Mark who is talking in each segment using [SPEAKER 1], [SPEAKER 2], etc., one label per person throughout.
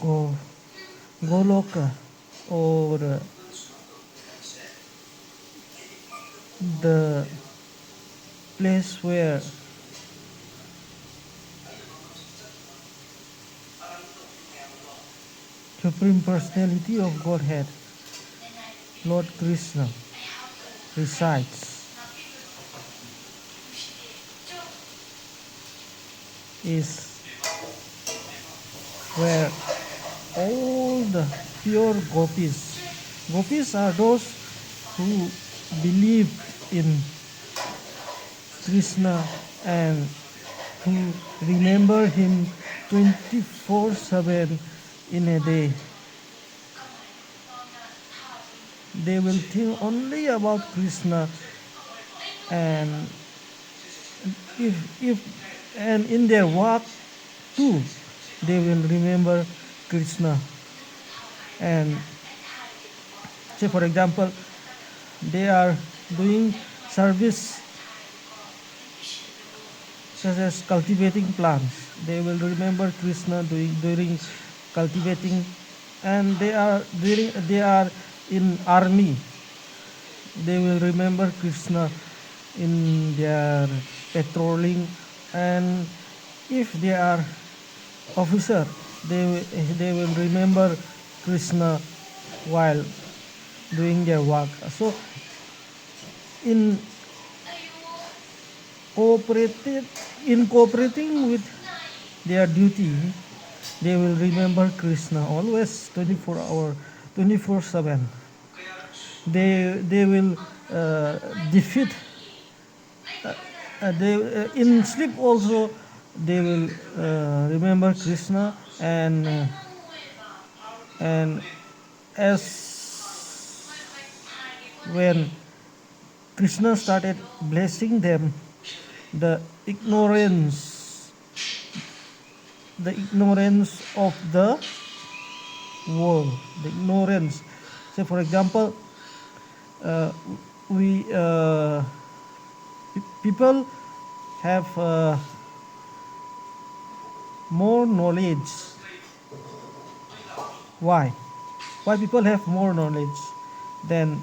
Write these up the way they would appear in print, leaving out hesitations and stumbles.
[SPEAKER 1] Go, Goloka, or the place where Supreme Personality of Godhead, Lord Krishna, resides, is where all the pure gopis are those who believe in Krishna and who remember him 24/7 in a day. They will think only about Krishna, and if and in their work too they will remember Krishna. And say for example, they are doing service such as cultivating plants, they will remember Krishna during cultivating. And they are in army, they will remember Krishna in their patrolling. And if they are officer, they will remember Krishna while doing their work. So in cooperating with their duty, they will remember Krishna always 24 hour, 24/7. They will defeat. They in sleep also they will remember Krishna. And as when Krishna started blessing them, the ignorance of the world, the ignorance. Say for example, we people have more knowledge. Why people have more knowledge than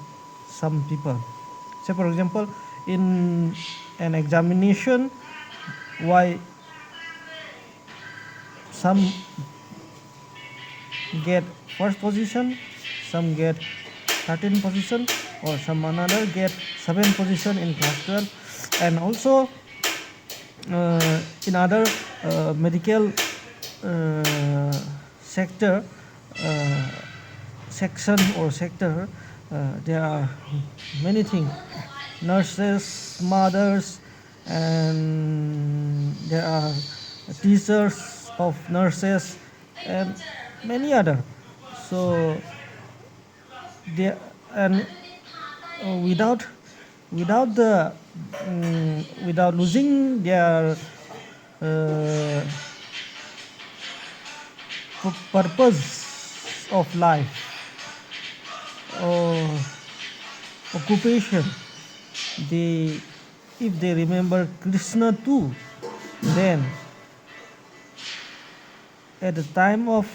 [SPEAKER 1] some people? Say for example, in an examination, why some get first position, some get 13 position, or some another get 7 position in class 12. And also in other medical sector, section or sector, there are many things: nurses, mothers, and there are teachers of nurses, and many other. So they and without without the without losing their uh, purpose of life or occupation, they if they remember Krishna too, then at the time of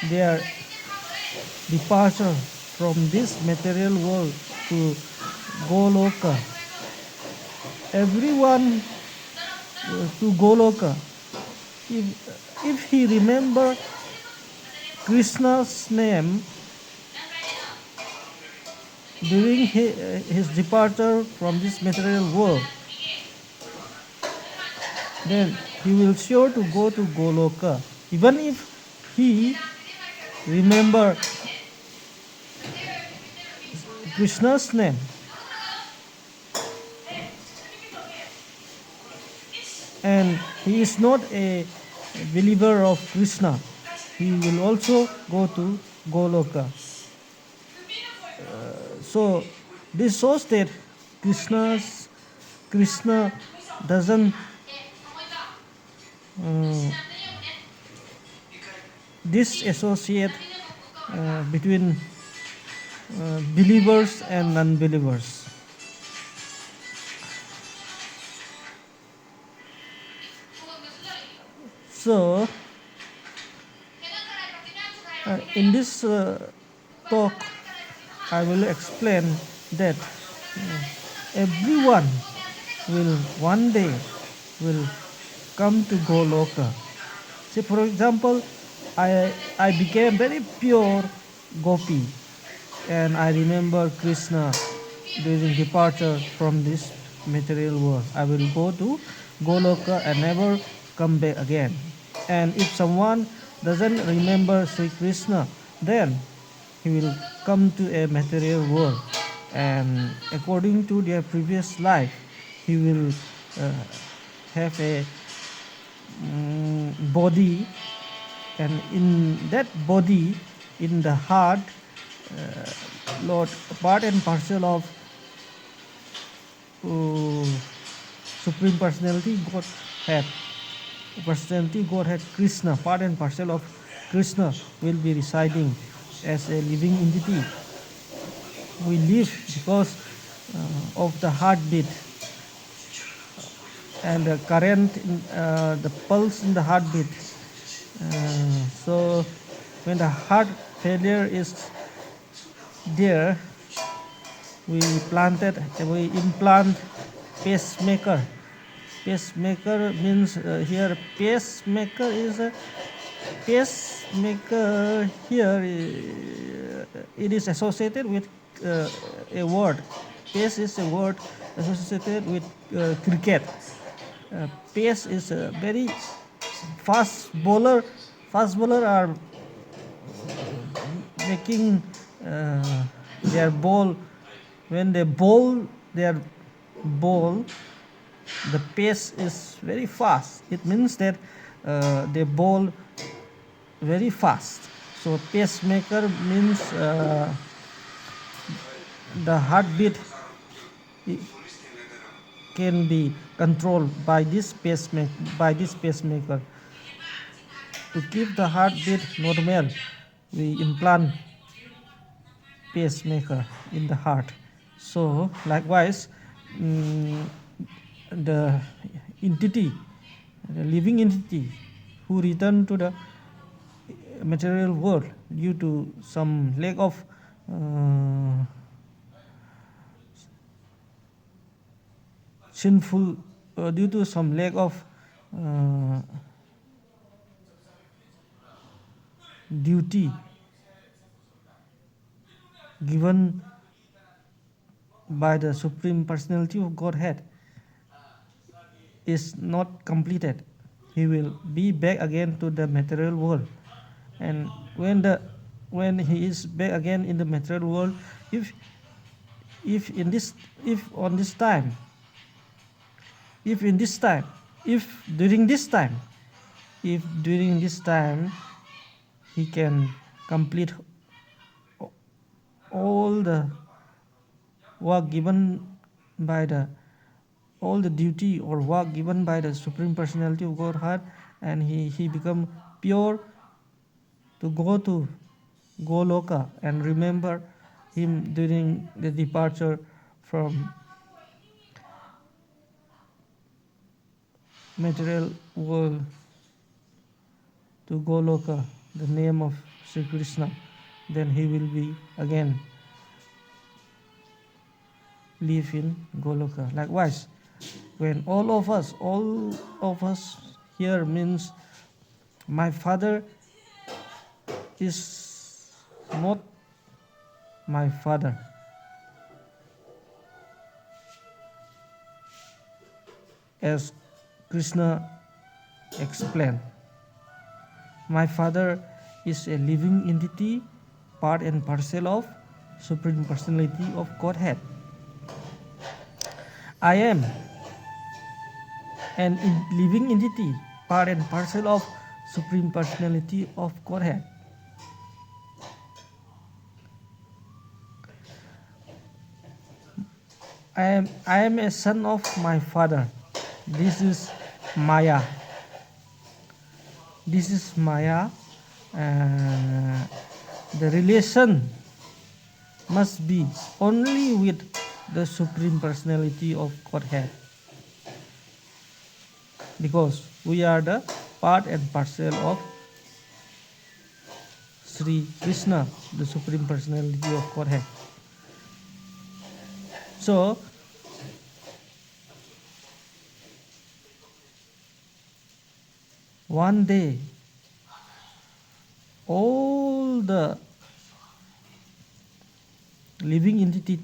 [SPEAKER 1] their departure from this material world to Goloka, everyone to Goloka, if he remember Krishna's name during his departure from this material world, then he will sure to go to Goloka, even if he remember Krishna's name. And he is not a believer of Krishna, he will also go to Goloka. So this shows that Krishna doesn't disassociate between believers and non-believers. So In this talk, I will explain that everyone will one day will come to Goloka. Say for example, I became very pure gopi, and I remember Krishna during departure from this material world. I will go to Goloka and never come back again. And if someone doesn't remember Sri Krishna, then he will come to a material world, and according to their previous life, he will uh, have a body, and in that body, in the heart, Lord, part and parcel of uh, Supreme Personality Godhead, Krishna, part and parcel of Krishna will be residing as a living entity. We live because of the heartbeat and the current, the pulse in the heartbeat. So when the heart failure is there, we implant pacemaker. Pacemaker means here pacemaker is a pacemaker here. It is associated with a word. Pace is a word associated with cricket. Pace is a very fast bowler. Fast bowler are making their ball. When they bowl their ball, the pace is very fast. It means that they bowl very fast. So pacemaker means the heartbeat can be controlled by this pacemaker. To keep the heartbeat normal, we implant pacemaker in the heart. So likewise, the entity, the living entity who return to the material world due to some lack of sinful, due to some lack of duty given by the Supreme Personality of Godhead is not completed, he will be back again to the material world. And when he is back again in the material world, if if in this if on this time if in this time if during this time if during this time he can complete all the work given by the all the duty or work given by the Supreme Personality of Godhead, and he become pure to go to Goloka and remember him during the departure from material world to Goloka, the name of Sri Krishna, then he will be again live in Goloka. Likewise, when all of us here means my father is not my father. As Krishna explained, my father is a living entity, part and parcel of Supreme Personality of Godhead. I am an living entity, part and parcel of Supreme Personality of Godhead. I am a son of my father. This is Maya. This is Maya. The relation must be only with the Supreme Personality of Godhead, because we are the part and parcel of Sri Krishna, the Supreme Personality of Godhead. So, one day, all the living entity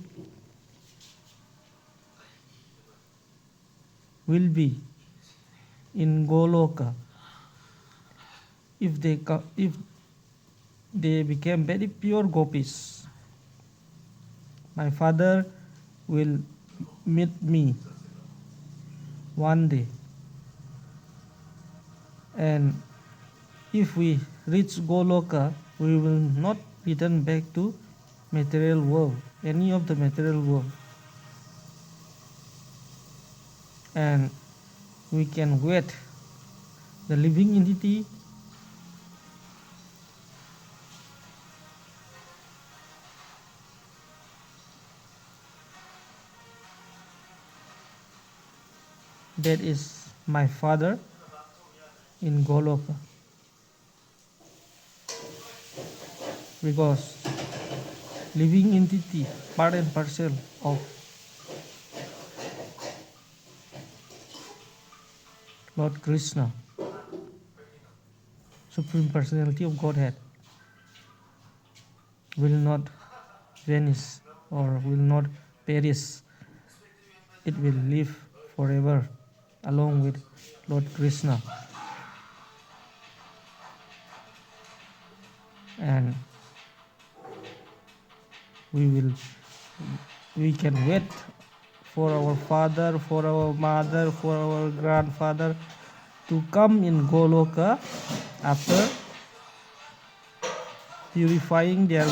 [SPEAKER 1] will be in Goloka if they became very pure gopis. My father will meet me one day, and if we reach Goloka, we will not return back to material world, any of the material world, and we can wait the living entity that is my father in Goloka, because living entity part and parcel of Lord Krishna, Supreme Personality of Godhead, will not vanish or will not perish. It will live forever along with Lord Krishna. And we can wait for our father, for our mother, for our grandfather to come in Goloka after purifying their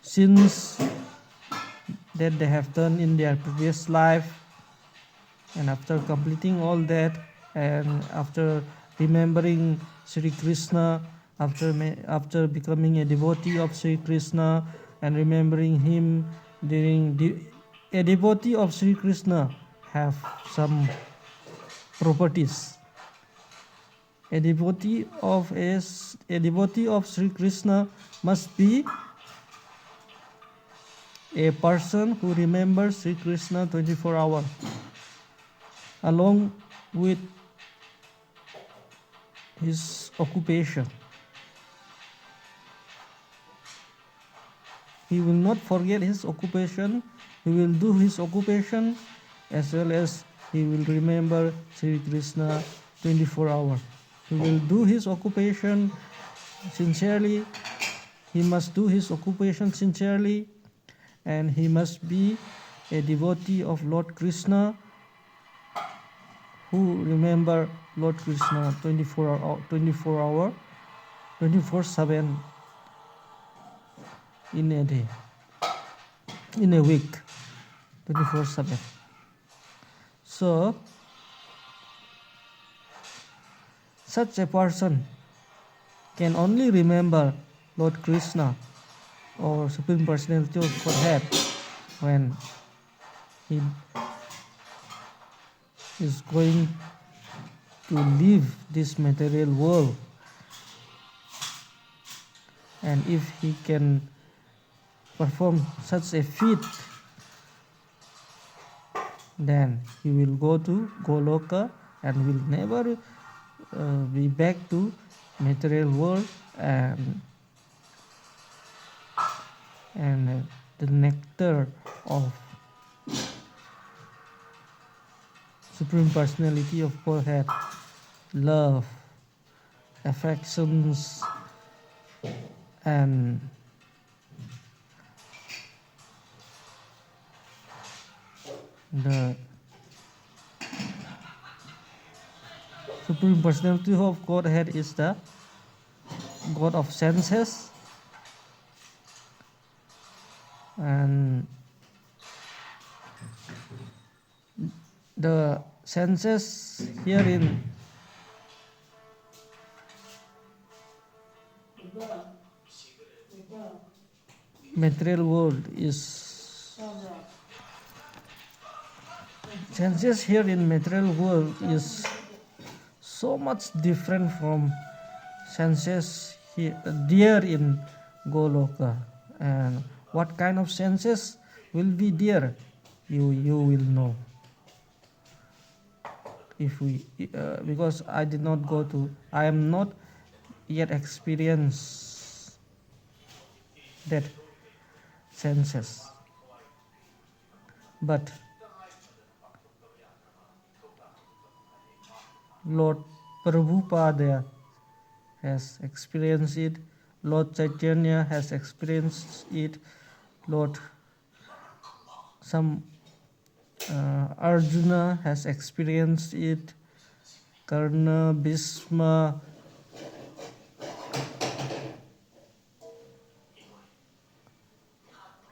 [SPEAKER 1] sins that they have done in their previous life, and after completing all that, and after remembering Sri Krishna, after becoming a devotee of Sri Krishna and remembering him a devotee of Sri Krishna have some properties. A devotee of Sri Krishna must be a person who remembers Sri Krishna 24 hours, along with his occupation. He will not forget his occupation. He will do his occupation as well as he will remember Sri Krishna 24 hours. He will do his occupation sincerely. He must do his occupation sincerely, and he must be a devotee of Lord Krishna who remember Lord Krishna 24/7 in a day, in a week, 24/7. So, such a person can only remember Lord Krishna or Supreme Personality of Godhead when he is going to leave this material world. And if he can perform such a feat, then he will go to Goloka and will never be back to material world, and the nectar of Supreme Personality of Godhead, love, affections, and the Supreme Personality of Godhead is the God of senses, and the senses here in material world is so much different from senses there in Goloka, and what kind of senses will be there, you will know. If we because I did not go to, I am not yet experienced that senses, but Lord Prabhupada has experienced it, Lord Chaitanya has experienced it, Lord some Arjuna has experienced it, Karna, Bhishma,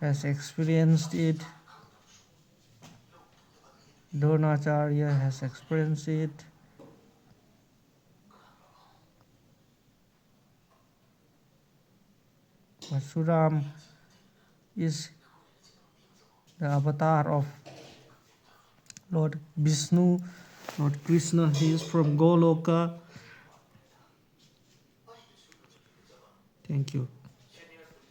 [SPEAKER 1] has experienced it, Dronacharya has experienced it, Parsuram is the avatar of Lord Vishnu, Lord Krishna. He is from Goloka. Thank you.